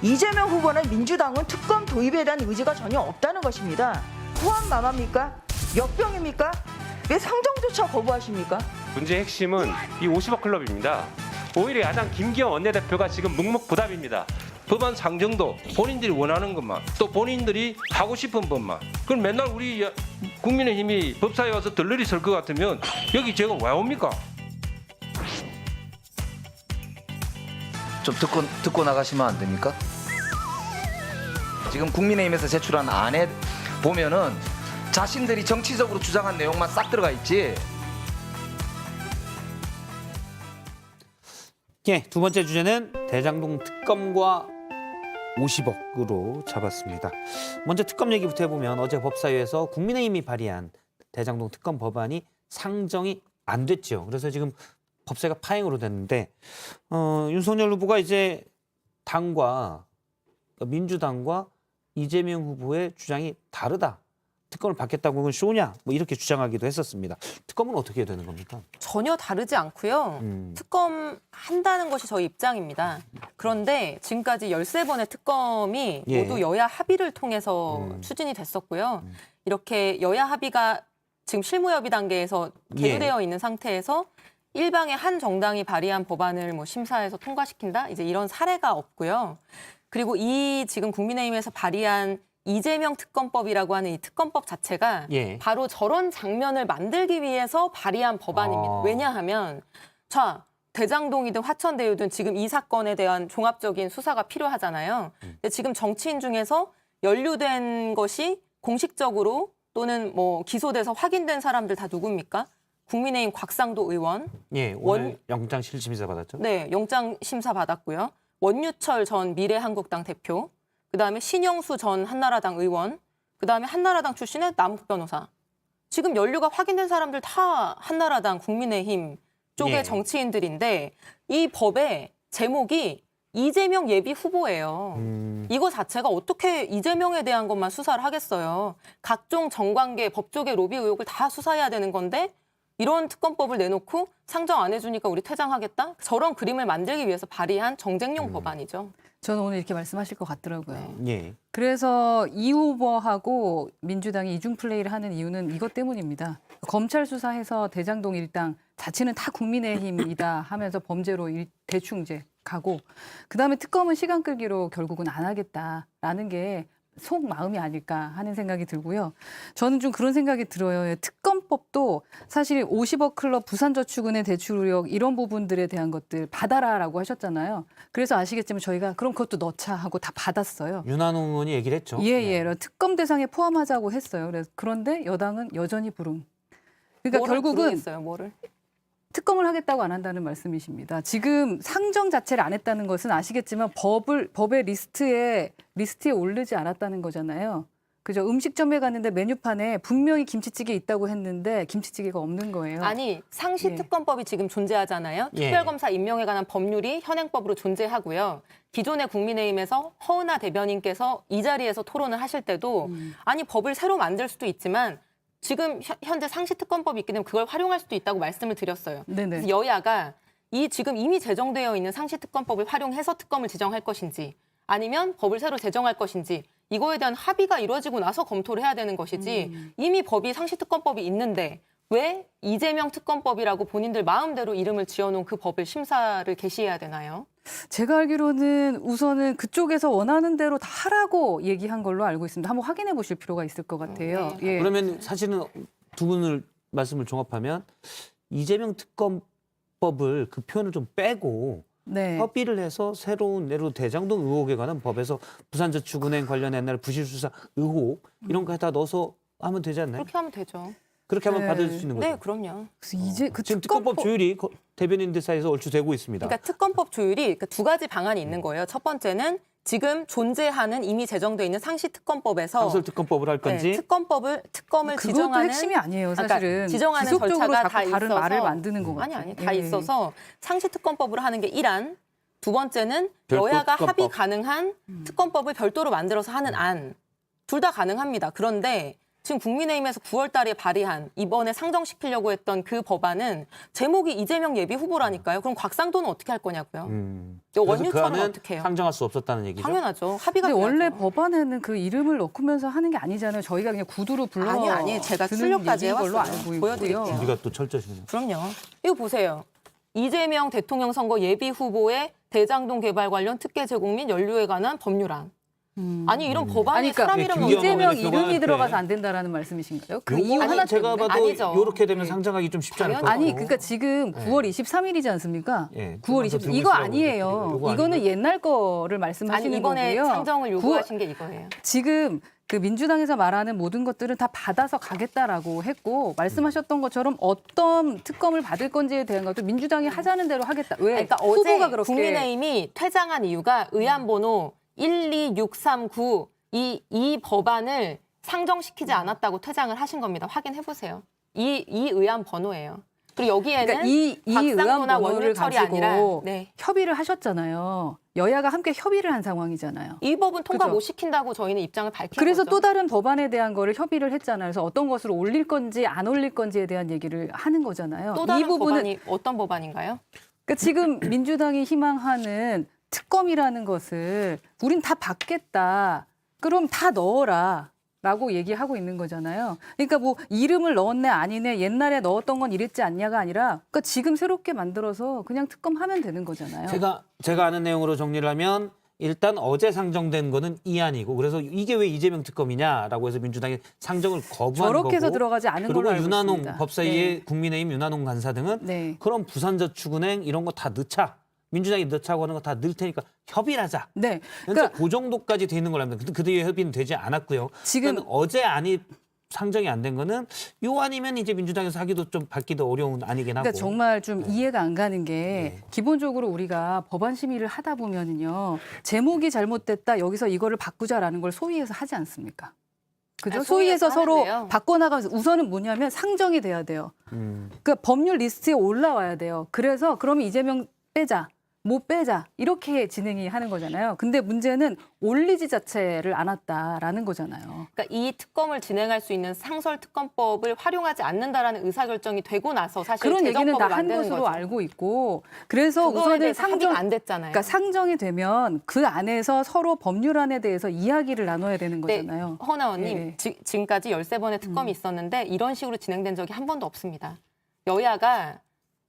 이재명 후보나 민주당은 특검 도입에 대한 의지가 전혀 없다는 것입니다. 호환마마입니까? 역병입니까? 왜 상정조차 거부하십니까? 문제의 핵심은 이 50억 클럽입니다. 오히려 야당 김기현 원내대표가 지금 묵묵부답입니다. 법안 상정도 본인들이 원하는 것만, 또 본인들이 하고 싶은 법만. 그럼 맨날 우리 국민의힘이 법사에 와서 들러리 설 것 같으면 여기 제가 왜 옵니까? 좀 듣고 나가시면 안 됩니까? 지금 국민의힘에서 제출한 안에 보면은 자신들이 정치적으로 주장한 내용만 싹 들어가 있지. 예, 두 번째 주제는 대장동 특검과 50억으로 잡았습니다. 먼저 특검 얘기부터 해보면 어제 법사위에서 국민의힘이 발의한 대장동 특검 법안이 상정이 안 됐죠. 그래서 지금 법사위가 파행으로 됐는데 윤석열 후보가 이제 민주당과 이재명 후보의 주장이 다르다. 특검을 받겠다고 그건 쇼냐? 뭐 이렇게 주장하기도 했었습니다. 특검은 어떻게 해야 되는 겁니까? 전혀 다르지 않고요. 특검 한다는 것이 저희 입장입니다. 그런데 지금까지 13번의 특검이 예. 모두 여야 합의를 통해서 추진이 됐었고요. 이렇게 여야 합의가 지금 실무협의 단계에서 계류되어 있는 상태에서 일방의 한 정당이 발의한 법안을 뭐 심사해서 통과시킨다? 이제 이런 사례가 없고요. 그리고 이 지금 국민의힘에서 발의한 이재명 특검법이라고 하는 이 특검법 자체가 예. 바로 저런 장면을 만들기 위해서 발의한 법안입니다. 왜냐하면 자 대장동이든 화천대유든 지금 이 사건에 대한 종합적인 수사가 필요하잖아요. 근데 지금 정치인 중에서 연루된 것이 공식적으로 또는 뭐 기소돼서 확인된 사람들 다 누굽니까? 국민의힘 곽상도 의원. 예, 오늘 영장 실심사 받았죠? 네, 영장 심사 받았고요. 원유철 전 미래한국당 대표. 그다음에 신영수 전 한나라당 의원, 그다음에 한나라당 출신의 남욱 변호사. 지금 연루가 확인된 사람들 다 한나라당, 국민의힘 쪽의 예. 정치인들인데 이 법의 제목이 이재명 예비 후보예요. 이거 자체가 어떻게 이재명에 대한 것만 수사를 하겠어요. 각종 정관계, 법조계 로비 의혹을 다 수사해야 되는 건데 이런 특검법을 내놓고 상정 안 해주니까 우리 퇴장하겠다? 저런 그림을 만들기 위해서 발의한 정쟁용 법안이죠. 저는 오늘 이렇게 말씀하실 것 같더라고요. 예. 그래서 이 후보하고 민주당이 이중 플레이를 하는 이유는 이것 때문입니다. 검찰 수사해서 대장동 일당 자체는 다 국민의힘이다 하면서 범죄로 대충 이제 가고 그다음에 특검은 시간 끌기로 결국은 안 하겠다라는 게 속마음이 아닐까 하는 생각이 들고요. 저는 좀 그런 생각이 들어요. 특검법도 사실 50억 클럽 부산저축은행 대출 의혹 이런 부분들에 대한 것들 받아라라고 하셨잖아요. 그래서 아시겠지만 저희가 그럼 그것도 넣자 하고 다 받았어요. 윤한홍 의원이 얘기를 했죠. 예. 특검 대상에 포함하자고 했어요. 그런데 여당은 여전히 불응. 그러니까 결국은 부르겠어요, 뭐를? 특검을 하겠다고 안 한다는 말씀이십니다. 지금 상정 자체를 안 했다는 것은 아시겠지만 법의 리스트에 오르지 않았다는 거잖아요. 그죠? 음식점에 갔는데 메뉴판에 분명히 김치찌개 있다고 했는데 김치찌개가 없는 거예요. 아니 상시특검법이 지금 존재하잖아요. 예. 특별검사 임명에 관한 법률이 현행법으로 존재하고요. 기존의 국민의힘에서 허은하 대변인께서 이 자리에서 토론을 하실 때도 아니 법을 새로 만들 수도 있지만 지금 현재 상시특검법이 있기 때문에 그걸 활용할 수도 있다고 말씀을 드렸어요. 네네. 그래서 여야가 이 지금 이미 제정되어 있는 상시특검법을 활용해서 특검을 지정할 것인지 아니면 법을 새로 제정할 것인지 이거에 대한 합의가 이루어지고 나서 검토를 해야 되는 것이지 이미 법이 상시특검법이 있는데 왜 이재명 특검법이라고 본인들 마음대로 이름을 지어놓은 그 법을 심사를 개시해야 되나요? 제가 알기로는 우선은 그쪽에서 원하는 대로 다 하라고 얘기한 걸로 알고 있습니다. 한번 확인해 보실 필요가 있을 것 같아요. 예. 그러면 사실은 두 분을 말씀을 종합하면 이재명 특검법을 그 표현을 좀 빼고 네. 협의를 해서 새로운 예로 대장동 의혹에 관한 법에서 부산저축은행 관련 옛날 부실수사 의혹 이런 거 다 넣어서 하면 되지 않나요? 그렇게 하면 되죠. 그렇게 하면 네. 받을 수 있는 거죠. 네, 그럼요. 그래서 이제 그 지금 특검법 조율이 대변인들 사이에서 얼추되고 있습니다. 그러니까 특검법 조율이 그러니까 두 가지 방안이 있는 거예요. 첫 번째는 지금 존재하는 이미 제정돼 있는 상시특검법에서 상설특검법을 할 건지 특검을 그것도 지정하는 핵심이 아니에요, 그러니까 사실은. 지정하는 지속적으로 절차가 자꾸 다 다른 있어서 말을 만드는 것 같아요. 아니 다 예. 있어서 상시특검법으로 하는 게 1안, 두 번째는 별도 여야가 특검법. 합의 가능한 특검법을 별도로 만들어서 하는 안. 둘 다 가능합니다. 그런데 지금 국민의힘에서 9월 달에 발의한 이번에 상정시키려고 했던 그 법안은 제목이 이재명 예비 후보라니까요. 그럼 곽상도는 어떻게 할 거냐고요. 그래서 원유처럼 그 안은 어떻게 해요? 상정할 수 없었다는 얘기죠. 당연하죠. 합의가 근데 원래 돼야죠. 법안에는 그 이름을 넣으면서 하는 게 아니잖아요. 저희가 그냥 구두로 불러 아니 제가 드는 출력까지 얘기인 걸로 해왔어요. 알고 보여드릴게요. 있고요. 우리가 또 철저시네요. 그럼요. 이거 보세요. 이재명 대통령 선거 예비 후보의 대장동 개발 관련 특혜 제공 및 연루에 관한 법률안. 아니 이런 법안에 아니, 그러니까 사람 이름 김기현 넣는 이재명 원내대표가 이름이 네. 들어가서 안 된다라는 말씀이신가요? 그 이유 요거는 하나 제가 때문에? 봐도 아니죠. 이렇게 되면 네. 상정하기 좀 쉽지 않을 것 당연히. 같고. 아니 그러니까 지금 9월 23일이지 않습니까? 예, 9월 그거 20일 들고 이거 있으라고 아니에요. 그랬는데 요거 이거는 아니에요? 옛날 거를 아니 말씀하시는 이번에 거고요. 상정을 요구하신 게 이거예요. 지금 그 민주당에서 말하는 모든 것들은 다 받아서 가겠다라고 했고 말씀하셨던 것처럼 어떤 특검을 받을 건지에 대한 것도 민주당이 하자는 대로 하겠다. 왜? 그러니까 어제 후보가 그렇게 국민의힘이 퇴장한 이유가 의안번호 12639 이 법안을 상정시키지 않았다고 퇴장을 하신 겁니다. 확인해 보세요. 이 의안 번호예요. 그리고 여기에는 그러니까 이 의안 곽상도나 번호를 원유철이 가지고 아니라 네. 협의를 하셨잖아요. 여야가 함께 협의를 한 상황이잖아요. 이 법은 통과 그죠? 못 시킨다고 저희는 입장을 밝힌 그래서 거죠. 또 다른 법안에 대한 거를 협의를 했잖아요. 그래서 어떤 것으로 올릴 건지 안 올릴 건지에 대한 얘기를 하는 거잖아요. 또 다른 이 부분은 법안이 어떤 법안인가요? 그러니까 지금 민주당이 희망하는 특검이라는 것을 우린 다 받겠다. 그럼 다 넣어라. 라고 얘기하고 있는 거잖아요. 그러니까 뭐 이름을 넣었네 아니네 옛날에 넣었던 건 이랬지 않냐가 아니라 그러니까 지금 새롭게 만들어서 그냥 특검하면 되는 거잖아요. 제가 아는 내용으로 정리를 하면 일단 어제 상정된 거는 이안이고 그래서 이게 왜 이재명 특검이냐라고 해서 민주당이 상정을 거부한 거고 저렇게 해서 들어가지 않은 걸로 그리고 알고 윤한홍 있습니다. 법사위의 국민의힘 윤한홍 간사 등은 네. 그럼 부산저축은행 이런 거 다 넣자. 민주당이 넣자고 하는 거 다 넣을 테니까 협의를 하자. 네. 현재 그러니까 그 정도까지 돼 있는 걸로 압니다. 그 뒤에 협의는 되지 않았고요. 지금 그러니까 어제 안이 상정이 안 된 거는 요 아니면 이제 민주당에서 하기도 좀 받기도 어려운 아니긴 하고. 그러니까 정말 좀 이해가 안 가는 게 기본적으로 우리가 법안 심의를 하다 보면은요. 제목이 잘못됐다. 여기서 이거를 바꾸자라는 걸 소위에서 하지 않습니까? 그죠? 아니, 소위에서 소위에서 서로 하는데요. 바꿔나가면서 우선은 뭐냐면 상정이 돼야 돼요. 그러니까 법률 리스트에 올라와야 돼요. 그래서 그러면 이재명 빼자. 못 빼자 이렇게 진행이 하는 거잖아요. 근데 문제는 올리지 자체를 않았다라는 거잖아요. 그러니까 이 특검을 진행할 수 있는 상설특검법을 활용하지 않는다라는 의사결정이 되고 나서 사실 그런 얘기는 다 재정법을 한 만드는 것으로 거죠. 알고 있고 그래서 그거에 우선은 대해서 상정 합의가 안 됐잖아요. 그러니까 상정이 되면 그 안에서 서로 법률안에 대해서 이야기를 나눠야 되는 거잖아요. 허 의원님 예. 지금까지 13번의 특검이 있었는데 이런 식으로 진행된 적이 한 번도 없습니다. 여야가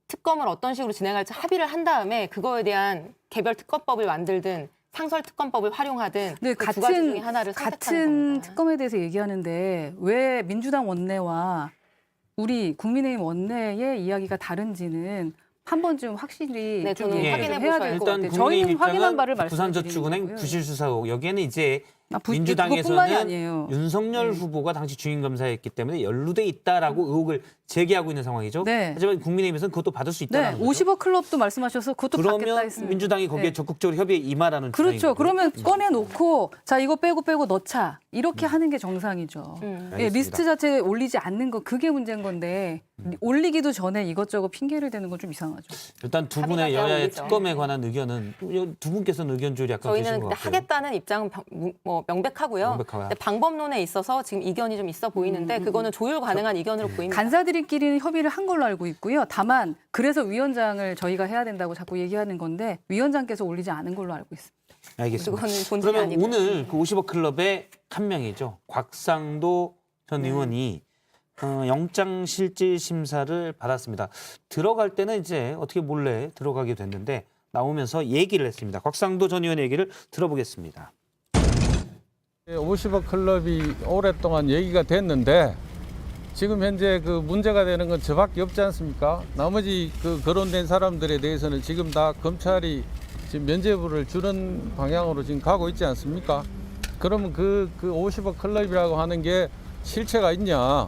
특검을 어떤 식으로 진행할지 합의를 한 다음에 그거에 대한 개별 특검법을 만들든 상설 특검법을 활용하든 근데 그 두 가지 중에 하나를 선택하는 같은 겁니다. 특검에 대해서 얘기하는데 왜 민주당 원내와 우리 국민의힘 원내의 이야기가 다른지는 한 번쯤 확실히 네, 좀 저는 얘기를 확인해 해야 보셔야 될 것 일단 같아요. 국민의힘 저희는 확인한 바를 입장은 부산저축은행 말씀드리는 거고요. 부실수사 의혹 여기에는 이제 그것뿐만이 민주당에서는 아니에요. 윤석열 후보가 당시 주임 검사였기 때문에 연루돼 있다라고 의혹을 제기하고 있는 상황이죠. 네. 하지만 국민의힘에서는 그것도 받을 수 네, 있다는 거죠. 50억 클럽도 말씀하셔서 그것도 받겠다 그러면 했습니다. 민주당이 거기에 네. 적극적으로 협의에 임하라는 그렇죠. 주장인 거고요. 그러면 꺼내놓고 자 이거 빼고 넣자 이렇게 하는 게 정상이죠. 예, 알겠습니다. 리스트 자체에 올리지 않는 거 그게 문제인 건데 올리기도 전에 이것저것 핑계를 대는 건 좀 이상하죠. 일단 두 합의가 분의 돼야 여야의 올리죠. 특검에 관한 의견은 두 분께서는 의견 조율이 약간 저희는 되신 것 근데 같고요. 하겠다는 입장은 명백하고요. 명백하고요. 근데 방법론에 있어서 지금 이견이 좀 있어 보이는데 그거는 조율 가능한 이견으로 보입니다. 간사들끼리는 협의를 한 걸로 알고 있고요. 다만 그래서 위원장을 저희가 해야 된다고 자꾸 얘기하는 건데 위원장께서 올리지 않은 걸로 알고 있습니다. 알겠습니다. 그거는 본질이 그러면 아니고. 오늘 그 50억 클럽의 한 명이죠. 곽상도 전 의원이 영장실질심사를 받았습니다. 들어갈 때는 이제 어떻게 몰래 들어가게 됐는데 나오면서 얘기를 했습니다. 곽상도 전 의원의 얘기를 들어보겠습니다. 50억 클럽이 오랫동안 얘기가 됐는데 지금 현재 그 문제가 되는 건 저밖에 없지 않습니까? 나머지 그 거론된 사람들에 대해서는 지금 다 검찰이 지금 면죄부를 주는 방향으로 지금 가고 있지 않습니까? 그러면 그 50억 클럽이라고 하는 게 실체가 있냐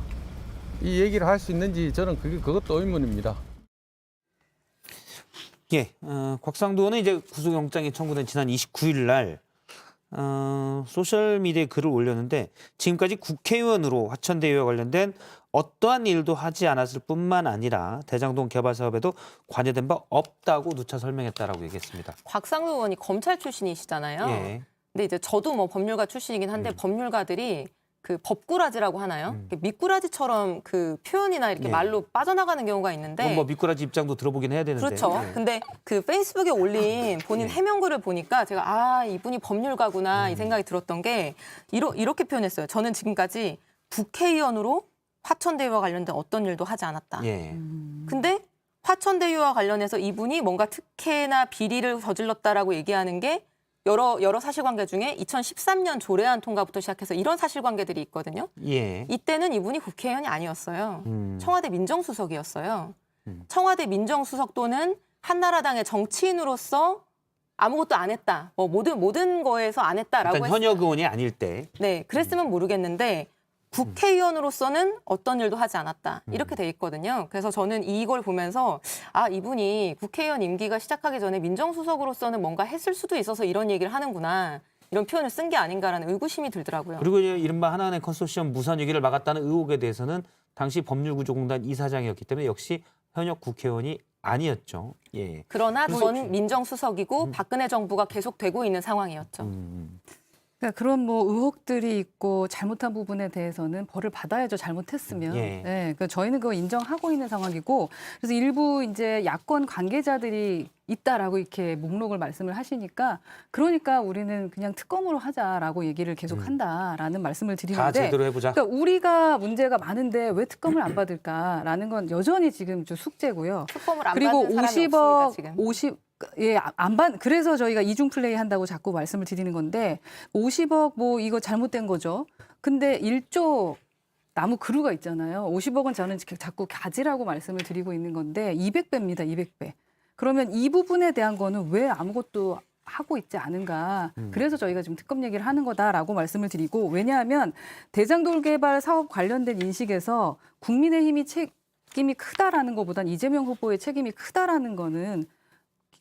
이 얘기를 할 수 있는지 저는 그것도 의문입니다. 예, 곽상도 의원은 이제 구속영장이 청구된 지난 29일 날 소셜미디어에 글을 올렸는데 지금까지 국회의원으로 화천대유와 관련된 어떠한 일도 하지 않았을 뿐만 아니라 대장동 개발 사업에도 관여된 바 없다고 누차 설명했다라고 얘기했습니다. 곽상도 의원이 검찰 출신이시잖아요. 예. 근데 이제 저도 뭐 법률가 출신이긴 한데 법률가들이 그 법꾸라지라고 하나요? 미꾸라지처럼 그 표현이나 이렇게 예. 말로 빠져나가는 경우가 있는데 뭐 미꾸라지 입장도 들어보긴 해야 되는데. 그렇죠. 예. 근데 그 페이스북에 올린 본인 해명글을 보니까 제가 아 이분이 법률가구나 이 생각이 들었던 게 이렇게 표현했어요. 저는 지금까지 국회의원으로 화천대유와 관련된 어떤 일도 하지 않았다. 예. 근데 화천대유와 관련해서 이분이 뭔가 특혜나 비리를 저질렀다라고 얘기하는 게 여러 사실관계 중에 2013년 조례안 통과부터 시작해서 이런 사실관계들이 있거든요. 예. 이때는 이분이 국회의원이 아니었어요. 청와대 민정수석이었어요. 음. 청와대 민정수석 또는 한나라당의 정치인으로서 아무것도 안 했다. 뭐 모든 거에서 안 했다라고 일단 했어요. 현역 의원이 아닐 때. 네, 그랬으면 모르겠는데 국회의원으로서는 어떤 일도 하지 않았다. 이렇게 돼 있거든요. 그래서 저는 이걸 보면서 아, 이분이 국회의원 임기가 시작하기 전에 민정수석으로서는 뭔가 했을 수도 있어서 이런 얘기를 하는구나. 이런 표현을 쓴 게 아닌가라는 의구심이 들더라고요. 그리고 이제 이른바 하나은행 컨소시엄 무산 위기를 막았다는 의혹에 대해서는 당시 법률구조공단 이사장이었기 때문에 역시 현역 국회의원이 아니었죠. 예. 그러나 그래서- 전 민정수석이고 박근혜 정부가 계속되고 있는 상황이었죠. 그러니까 그런 뭐 의혹들이 있고 잘못한 부분에 대해서는 벌을 받아야죠. 잘못했으면. 예. 그러니까 저희는 그거 인정하고 있는 상황이고 그래서 일부 이제 야권 관계자들이 있다라고 이렇게 목록을 말씀을 하시니까 그러니까 우리는 그냥 특검으로 하자라고 얘기를 계속 한다라는 말씀을 다 드리는데 제대로 해보자. 그러니까 우리가 문제가 많은데 왜 특검을 안 받을까라는 건 여전히 지금 좀 숙제고요. 특검을 안 그리고 받는 사람이 50억, 없습니다, 지금. 그래서 저희가 이중 플레이 한다고 자꾸 말씀을 드리는 건데 50억 뭐 이거 잘못된 거죠. 근데 1조 나무 그루가 있잖아요. 50억은 저는 자꾸 가지라고 말씀을 드리고 있는 건데 200배입니다. 200배. 그러면 이 부분에 대한 거는 왜 아무것도 하고 있지 않은가. 그래서 저희가 지금 특검 얘기를 하는 거다라고 말씀을 드리고 왜냐하면 대장돌 개발 사업 관련된 인식에서 국민의힘이 책임이 크다라는 것보단 이재명 후보의 책임이 크다라는 거는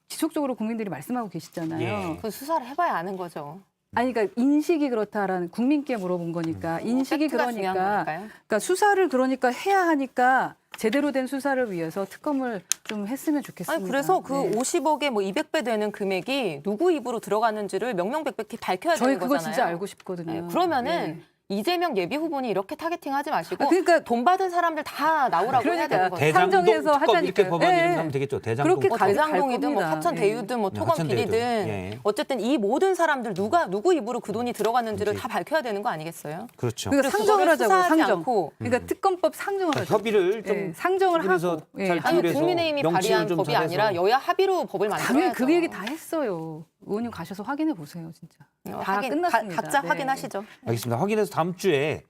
지속적으로 국민들이 말씀하고 계시잖아요. 예. 그 수사를 해봐야 아는 거죠. 아니 그러니까 인식이 그렇다라는 국민께 물어본 거니까 인식이 팩트가 중요한 그러니까 거니까요. 그러니까 수사를 그러니까 해야 하니까 제대로 된 수사를 위해서 특검을 좀 했으면 좋겠습니다. 아니 그래서 그 네. 50억에 뭐 200배 되는 금액이 누구 입으로 들어갔는지를 명명백백히 밝혀야 저희 되는 그거 거잖아요. 진짜 알고 싶거든요. 네, 그러면은 네. 이재명 예비 후보는 이렇게 타겟팅하지 마시고 그러니까 돈 받은 사람들 다 나오라고 해야 되는 거죠. 대장동 상정해서 특검 이렇게 하자니까요. 법안 예. 이름 하면 되겠죠. 대장동 그렇게 특검. 대장동이든 뭐 겁니다. 화천 예. 대유든 뭐 토건 화천 대유든. 비리든 예. 어쨌든 이 모든 사람들 누구 입으로 그 돈이 들어갔는지를 다 밝혀야 되는 거 아니겠어요? 그렇죠. 그러니까 그래서 상정을 그거를 하자고요. 수사하지 상정. 않고 그러니까 특검법 상정을 하자고. 협의를 좀 예, 상정을 그래서 하고. 예. 잘 아니 비율해서 국민의힘이 명칭을 발의한 좀 법이 잘해서. 아니라 여야 합의로 법을 당연히 만들어야죠. 그 얘기 다 했어요. 의원님 가셔서 확인해 보세요, 진짜. 다 끝났습니다. 각자 네. 확인하시죠. 알겠습니다. 확인해서 다음 주에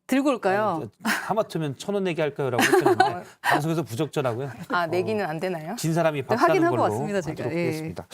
들고 올까요? 하마터면 1,000원 내기 할까요라고 했었는데 방송에서 부적절하고요. 아 내기는 안 되나요? 진 사람이 네, 밥 사는 확인하고 걸로 왔습니다, 제가. 하도록 예. 하겠습니다.